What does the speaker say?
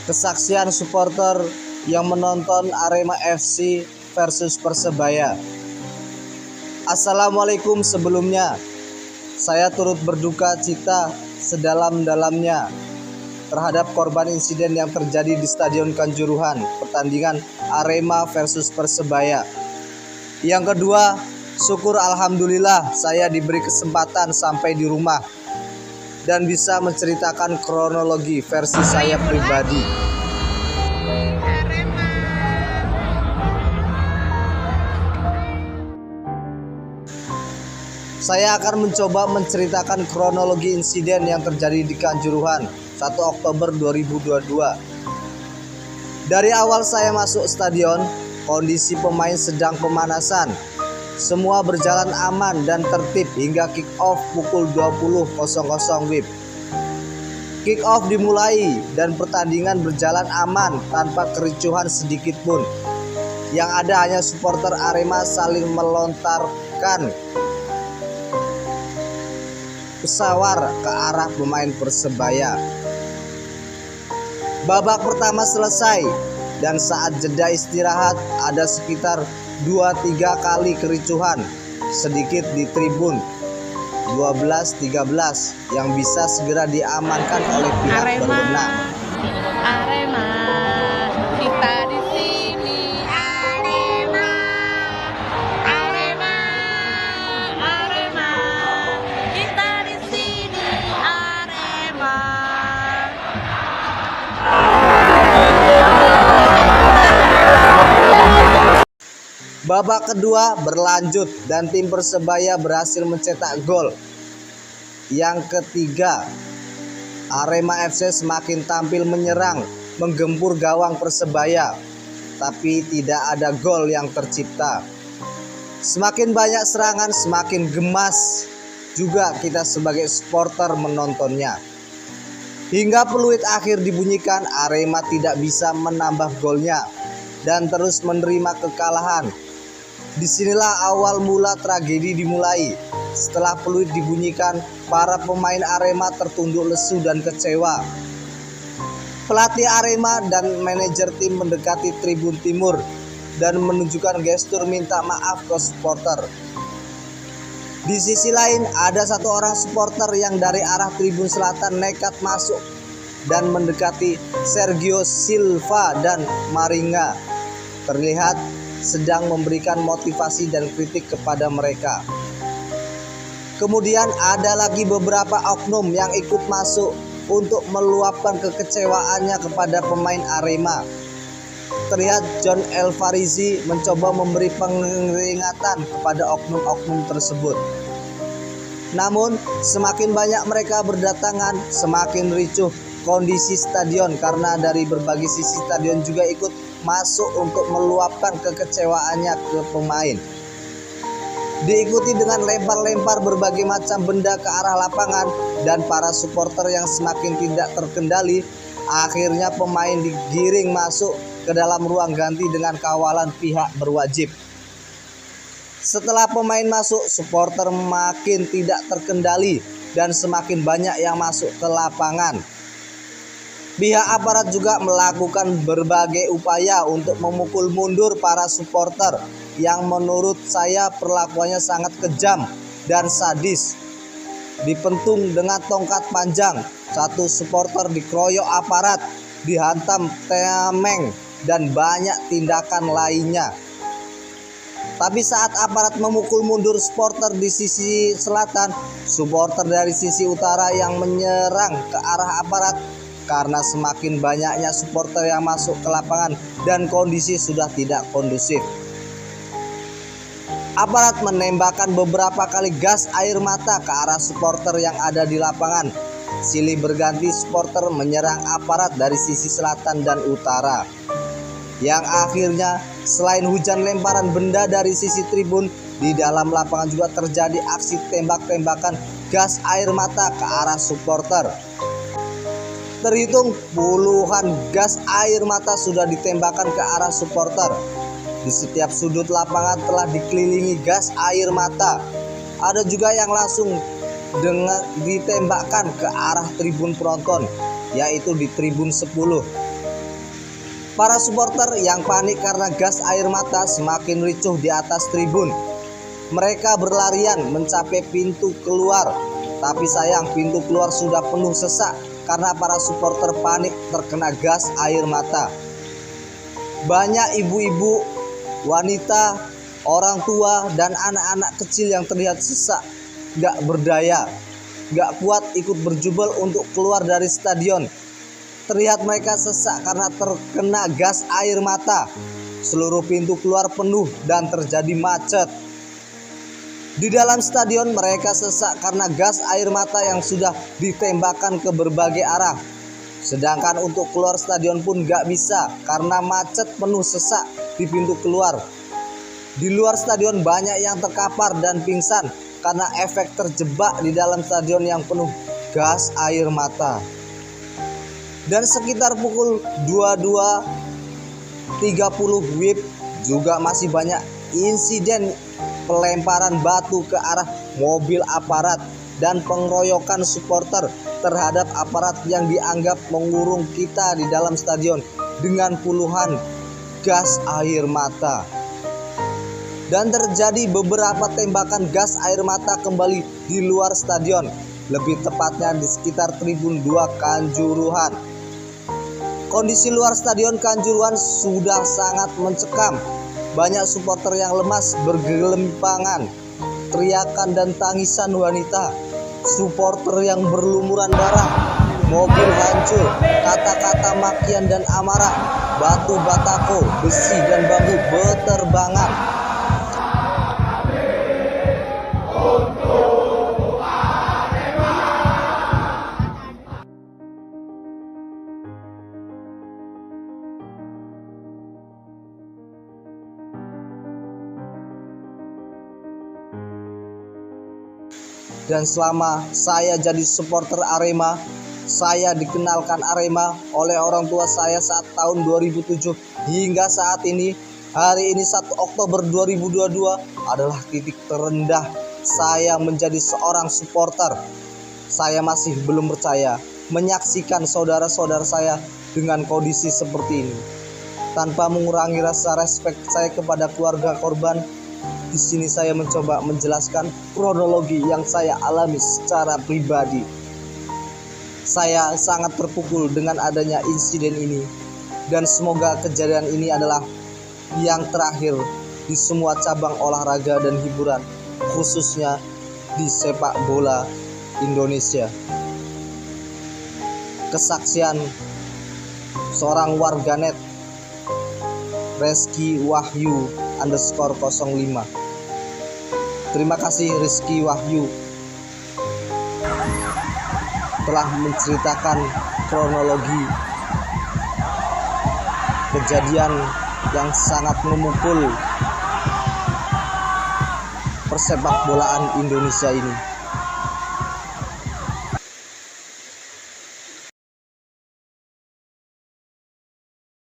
Kesaksian supporter yang menonton Arema FC versus Persebaya. Assalamualaikum sebelumnya. Saya turut berduka cita sedalam-dalamnya terhadap korban insiden yang terjadi di Stadion Kanjuruhan, pertandingan Arema versus Persebaya. Yang kedua, syukur alhamdulillah saya diberi kesempatan sampai di rumah dan bisa menceritakan kronologi versi saya pribadi. Saya akan mencoba menceritakan kronologi insiden yang terjadi di Kanjuruhan 1 Oktober 2022. Dari awal saya masuk stadion, kondisi pemain sedang pemanasan. Semua berjalan aman dan tertib hingga kick off pukul 20.00 WIB. Kick off dimulai dan pertandingan berjalan aman tanpa kericuhan sedikit pun. Yang ada hanya supporter Arema saling melontarkan pesawar ke arah pemain Persebaya. Babak pertama selesai dan saat jeda istirahat ada sekitar 2-3 kali kericuhan sedikit di tribun 12-13 yang bisa segera diamankan oleh pihak berwenang. Arema, kita di sini. Arema, Arema, Arema, kita di sini. Arema. Babak kedua berlanjut dan tim Persebaya berhasil mencetak gol. Yang ketiga, Arema FC semakin tampil menyerang, menggempur gawang Persebaya, tapi tidak ada gol yang tercipta. Semakin banyak serangan, semakin gemas juga kita sebagai supporter menontonnya. Hingga peluit akhir dibunyikan, Arema tidak bisa menambah golnya dan terus menerima kekalahan. Disinilah awal mula tragedi dimulai. Setelah peluit dibunyikan, para pemain Arema tertunduk lesu dan kecewa. Pelatih Arema dan manajer tim mendekati tribun timur dan menunjukkan gestur minta maaf ke supporter. Di sisi lain, ada satu orang supporter yang dari arah tribun selatan nekat masuk dan mendekati Sergio Silva dan Maringa. Terlihat sedang memberikan motivasi dan kritik kepada mereka. Kemudian ada lagi beberapa oknum yang ikut masuk untuk meluapkan kekecewaannya kepada pemain Arema. Terlihat John El Farizi mencoba memberi peringatan kepada oknum-oknum tersebut. Namun semakin banyak mereka berdatangan, semakin ricuh kondisi stadion karena dari berbagai sisi stadion juga ikut masuk untuk meluapkan kekecewaannya ke pemain. Diikuti dengan lempar-lempar berbagai macam benda ke arah lapangan dan para supporter yang semakin tidak terkendali. Akhirnya pemain digiring masuk ke dalam ruang ganti dengan kawalan pihak berwajib. Setelah pemain masuk, supporter makin tidak terkendali dan semakin banyak yang masuk ke lapangan. Pihak aparat juga melakukan berbagai upaya untuk memukul mundur para supporter yang menurut saya perlakuannya sangat kejam dan sadis. Dipentung dengan tongkat panjang, satu supporter dikeroyok aparat, dihantam tameng dan banyak tindakan lainnya. Tapi saat aparat memukul mundur supporter di sisi selatan, supporter dari sisi utara yang menyerang ke arah aparat. Karena semakin banyaknya supporter yang masuk ke lapangan dan kondisi sudah tidak kondusif. Aparat menembakkan beberapa kali gas air mata ke arah supporter yang ada di lapangan. Silih berganti supporter menyerang aparat dari sisi selatan dan utara. Yang akhirnya selain hujan lemparan benda dari sisi tribun, di dalam lapangan juga terjadi aksi tembak-tembakan gas air mata ke arah supporter. Terhitung puluhan gas air mata sudah ditembakkan ke arah supporter. Di setiap sudut lapangan telah dikelilingi gas air mata. Ada juga yang langsung ditembakkan ke arah tribun penonton, yaitu di tribun 10. Para supporter yang panik karena gas air mata semakin ricuh di atas tribun. Mereka berlarian mencapai pintu keluar, tapi sayang pintu keluar sudah penuh sesak karena para supporter panik terkena gas air mata. Banyak ibu-ibu, wanita, orang tua, dan anak-anak kecil yang terlihat sesak, gak berdaya, gak kuat ikut berjubel untuk keluar dari stadion. Terlihat mereka sesak karena terkena gas air mata. Seluruh pintu keluar penuh dan terjadi macet. Di dalam stadion mereka sesak karena gas air mata yang sudah ditembakkan ke berbagai arah. Sedangkan untuk keluar stadion pun gak bisa karena macet penuh sesak di pintu keluar. Di luar stadion banyak yang terkapar dan pingsan karena efek terjebak di dalam stadion yang penuh gas air mata. Dan sekitar pukul 22.30 WIB juga masih banyak insiden pelemparan batu ke arah mobil aparat dan pengeroyokan supporter terhadap aparat yang dianggap mengurung kita di dalam stadion dengan puluhan gas air mata. Dan terjadi beberapa tembakan gas air mata kembali di luar stadion, lebih tepatnya di sekitar Tribun 2 Kanjuruhan. Kondisi luar stadion Kanjuruhan sudah sangat mencekam. Banyak supporter yang lemas bergelimpangan, teriakan dan tangisan wanita, supporter yang berlumuran darah, mobil hancur, kata-kata makian dan amarah, batu batako, besi dan bambu beterbangan. Dan selama saya jadi supporter Arema, saya dikenalkan Arema oleh orang tua saya saat tahun 2007 hingga saat ini. Hari ini 1 Oktober 2022 adalah titik terendah saya menjadi seorang supporter. Saya masih belum percaya menyaksikan saudara-saudara saya dengan kondisi seperti ini. Tanpa mengurangi rasa respek saya kepada keluarga korban, di sini saya mencoba menjelaskan kronologi yang saya alami secara pribadi. Saya sangat terpukul dengan adanya insiden ini, dan semoga kejadian ini adalah yang terakhir di semua cabang olahraga dan hiburan, khususnya di sepak bola Indonesia. Kesaksian seorang warganet Rizky Wahyu _05. Terima kasih Rizky Wahyu telah menceritakan kronologi kejadian yang sangat memukul persepak bolaan Indonesia ini.